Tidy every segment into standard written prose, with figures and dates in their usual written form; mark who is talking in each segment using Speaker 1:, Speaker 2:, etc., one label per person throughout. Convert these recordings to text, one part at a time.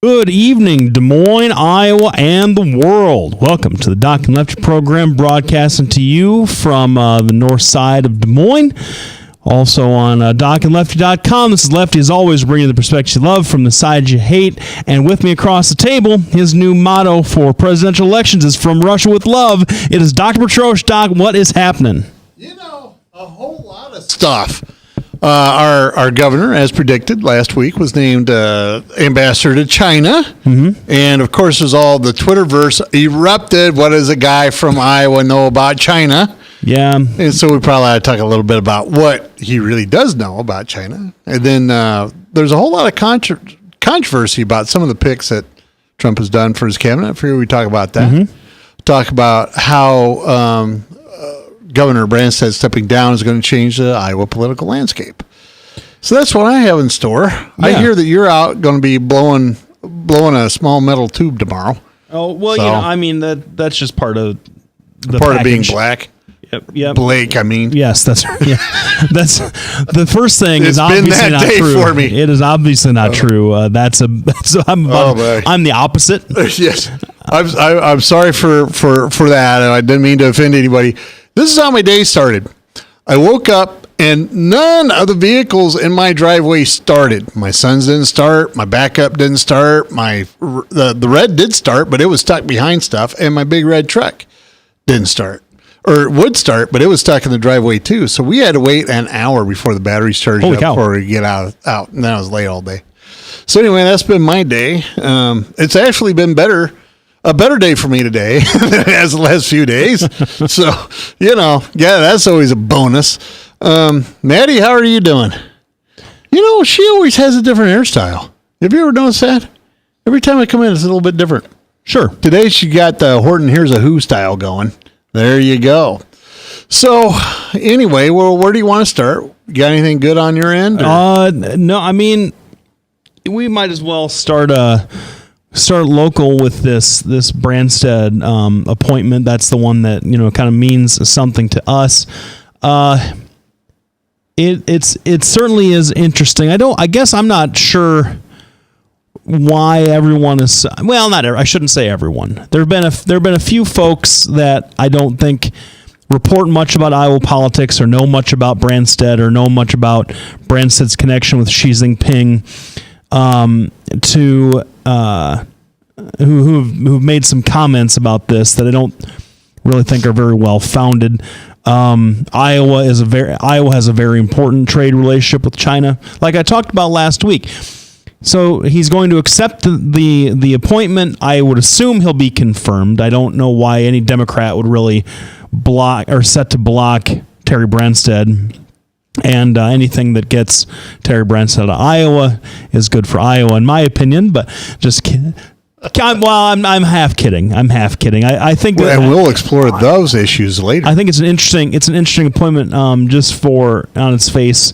Speaker 1: Good evening, Des Moines, Iowa, and the world. Welcome to the Doc N Lefty program, broadcasting to you from the north side of Des Moines. Also on DocandLefty.com. This is Lefty, as always, bringing the perspectives you love from the sides you hate. And with me across the table, his new motto for presidential elections is "From Russia with Love." It is Dr. Petrosh. Doc, what is happening?
Speaker 2: You know, a whole lot of stuff. Our governor, as predicted last week, was named ambassador to China. Mm-hmm. And, of course, there's all the Twitterverse erupted. What does a guy from Iowa know about China?
Speaker 1: Yeah.
Speaker 2: And so we probably ought to talk a little bit about what he really does know about China. And then there's a whole lot of controversy about some of the picks that Trump has done for his cabinet. I figure we talk about that. Mm-hmm. Talk about how Governor Branstad stepping down is going to change the Iowa political landscape. So that's what I have in store. Yeah. I hear that you're out going to be blowing a small metal tube tomorrow.
Speaker 1: Oh, well, so, I mean, that's just part of the
Speaker 2: part
Speaker 1: package.
Speaker 2: Of being black.
Speaker 1: Yep.
Speaker 2: Blake, I mean.
Speaker 1: Yes, that's right. Yeah. That's the first thing.
Speaker 2: It's
Speaker 1: is obviously
Speaker 2: been that
Speaker 1: not
Speaker 2: day
Speaker 1: true.
Speaker 2: For me.
Speaker 1: It is obviously not true. I'm the opposite.
Speaker 2: Yes, I'm sorry for that. I didn't mean to offend anybody. This is how my day started. I woke up and none of the vehicles in my driveway started. My son's didn't start. My backup didn't start. The red did start, but it was stuck behind stuff, and my big red truck didn't start. Or it would start, but it was stuck in the driveway too. So we had to wait an hour before the batteries charged up before we get out. And then I was late all day. So anyway, that's been my day. It's actually been a better day for me today than it has the last few days. So, that's always a bonus. Maddie, how are you doing? She always has a different hairstyle. Have you ever noticed that? Every time I come in, it's a little bit different.
Speaker 1: Sure.
Speaker 2: Today she got the Horton Here's a Who style going. There you go. So, anyway, where do you want to start? You got anything good on your end?
Speaker 1: No, I mean, we might as well start local with this Branstad appointment. That's the one that kind of means something to us. It certainly is interesting. I guess I'm not sure why everyone is, well, not I shouldn't say everyone. There've been a few folks that I don't think report much about Iowa politics or know much about Branstad or know much about Branstad's connection with Xi Jinping, who've made some comments about this that I don't really think are very well founded. Iowa has a very important trade relationship with China, like I talked about last week. So he's going to accept the appointment. I would assume he'll be confirmed. I don't know why any Democrat would really block Terry Branstad. And anything that gets Terry Branstad out of Iowa is good for Iowa, in my opinion. But just kidding. I'm half kidding. I think,
Speaker 2: and we'll explore those issues later.
Speaker 1: I think it's an interesting appointment, just on its face.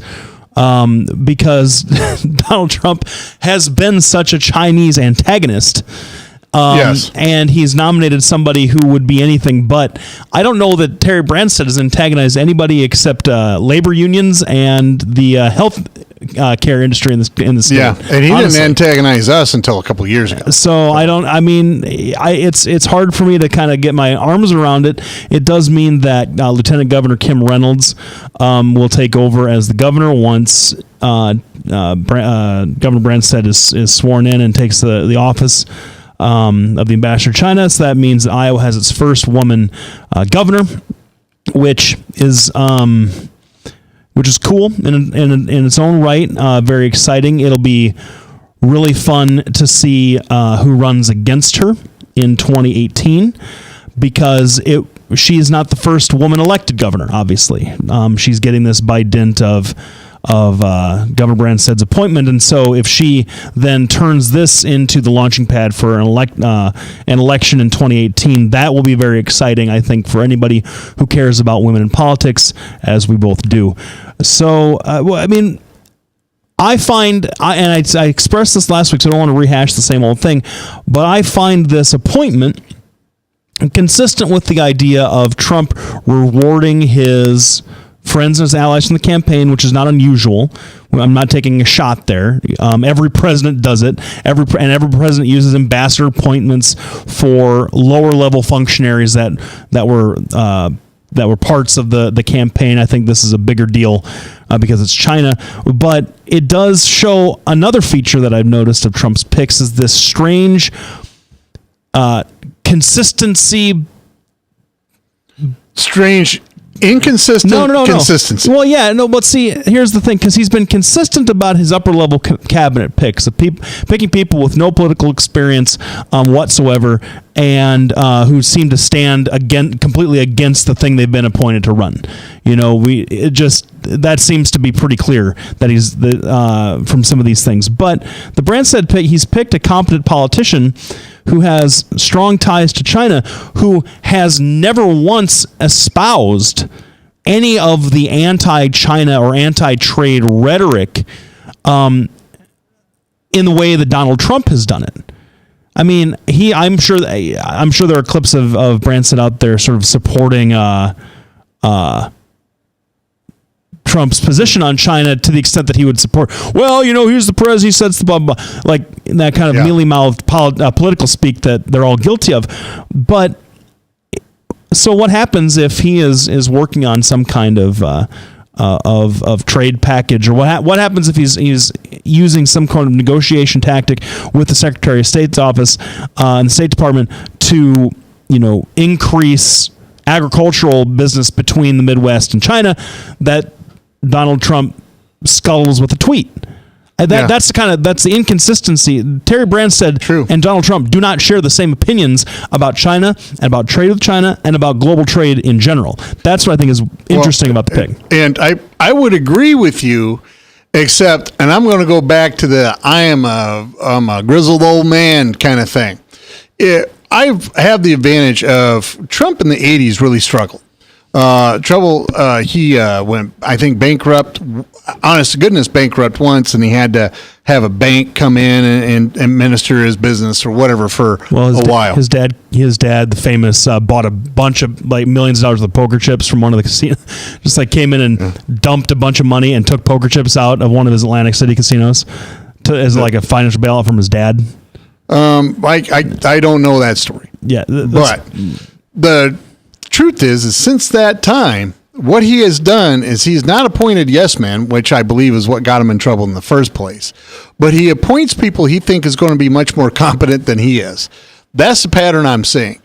Speaker 1: Because Donald Trump has been such a Chinese antagonist.
Speaker 2: Yes.
Speaker 1: And he's nominated somebody who would be anything but. I don't know that Terry Branstad has antagonized anybody except labor unions and the health care industry in the state.
Speaker 2: Yeah, and he didn't antagonize us until a couple of years ago.
Speaker 1: So it's hard for me to kind of get my arms around it. It does mean that Lieutenant Governor Kim Reynolds will take over as the governor once Governor Branstad is sworn in and takes the office of the ambassador to China. So that means that Iowa has its first woman governor, which is cool in its own right. Very exciting. It'll be really fun to see who runs against her in 2018, because she is not the first woman elected governor. Obviously, she's getting this by dint of Governor Branstad's appointment, and so if she then turns this into the launching pad for an election in 2018, that will be very exciting, I think, for anybody who cares about women in politics, as we both do. So, I find, and I expressed this last week, so I don't want to rehash the same old thing, but I find this appointment consistent with the idea of Trump rewarding his friends and his allies from the campaign, which is not unusual. I'm not taking a shot there. Every president does it. Every president uses ambassador appointments for lower level functionaries that were parts of the campaign. I think this is a bigger deal because it's China. But it does show another feature that I've noticed of Trump's picks is this strange consistency.
Speaker 2: Strange. Inconsistent consistency.
Speaker 1: Well, yeah, no, but see, here's the thing, because he's been consistent about his upper-level cabinet picks, of picking people with no political experience whatsoever, and who seem to stand completely against the thing they've been appointed to run. That seems to be pretty clear that he's from some of these things. But the Branstad pick, he's picked a competent politician who has strong ties to China, who has never once espoused any of the anti-China or anti-trade rhetoric in the way that Donald Trump has done it. I mean, I'm sure there are clips of Branstad out there sort of supporting Trump's position on China to the extent that he would support, he's the president, he sets the blah, blah, like that kind of mealy-mouthed political speak that they're all guilty of. But so what happens if he is working on some kind of trade package, or what happens if he's using some kind of negotiation tactic with the Secretary of State's office and the State Department to increase agricultural business between the Midwest and China that Donald Trump scuttles with a tweet. That's the inconsistency. Terry Branstad and Donald Trump do not share the same opinions about China and about trade with China and about global trade in general. That's what I think is interesting about the pick.
Speaker 2: And I would agree with you, except, and I'm going to go back to the I'm a grizzled old man kind of thing. I have the advantage of Trump in the 80s really struggled. He went, I think, bankrupt, honest to goodness, bankrupt once, and he had to have a bank come in and administer his business or whatever for a while.
Speaker 1: His dad, the famous, bought a bunch of millions of dollars of poker chips from one of the casinos, just came in and dumped a bunch of money and took poker chips out of one of his Atlantic City casinos as a financial bailout from his dad.
Speaker 2: I don't know that story.
Speaker 1: Yeah.
Speaker 2: But the truth is since that time, what he has done is he's not appointed yes men, which I believe is what got him in trouble in the first place, but he appoints people he thinks is going to be much more competent than he is. That's the pattern I'm seeing.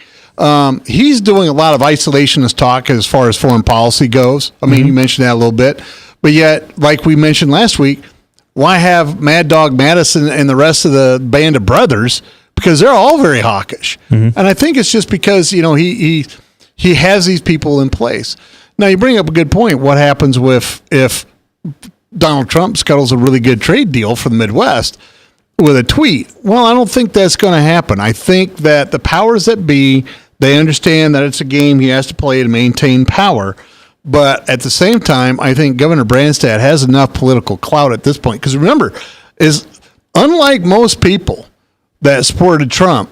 Speaker 2: He's doing a lot of isolationist talk as far as foreign policy goes. I mean, you mentioned that a little bit, but yet, like we mentioned last week, why have Mad Dog Madison and the rest of the band of brothers? Because they're all very hawkish. And I think it's just because, he has these people in place. Now, you bring up a good point. What happens if Donald Trump scuttles a really good trade deal for the Midwest with a tweet? Well, I don't think that's going to happen. I think that the powers that be, they understand that it's a game he has to play to maintain power. But at the same time, I think Governor Branstad has enough political clout at this point. Because remember, unlike most people that supported Trump,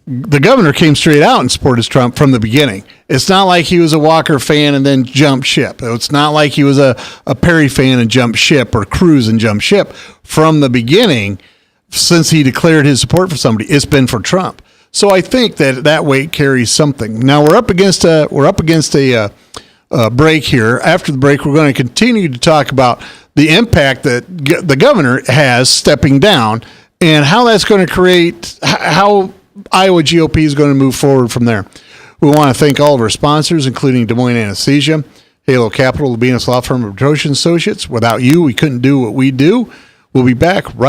Speaker 2: the governor came straight out and supported Trump from the beginning. It's not like he was a Walker fan and then jumped ship. It's not like he was a Perry fan and jumped ship, or Cruz and jumped ship. From the beginning, since he declared his support for somebody, it's been for Trump. So I think that weight carries something. Now we're up against a break here. After the break, we're going to continue to talk about the impact that the governor has stepping down and how that's going to create how Iowa GOP is going to move forward from there. We want to thank all of our sponsors, including Des Moines Anesthesia, Halo Capital, the Venus Law Firm of Petrosian Associates. Without you, we couldn't do what we do. We'll be back right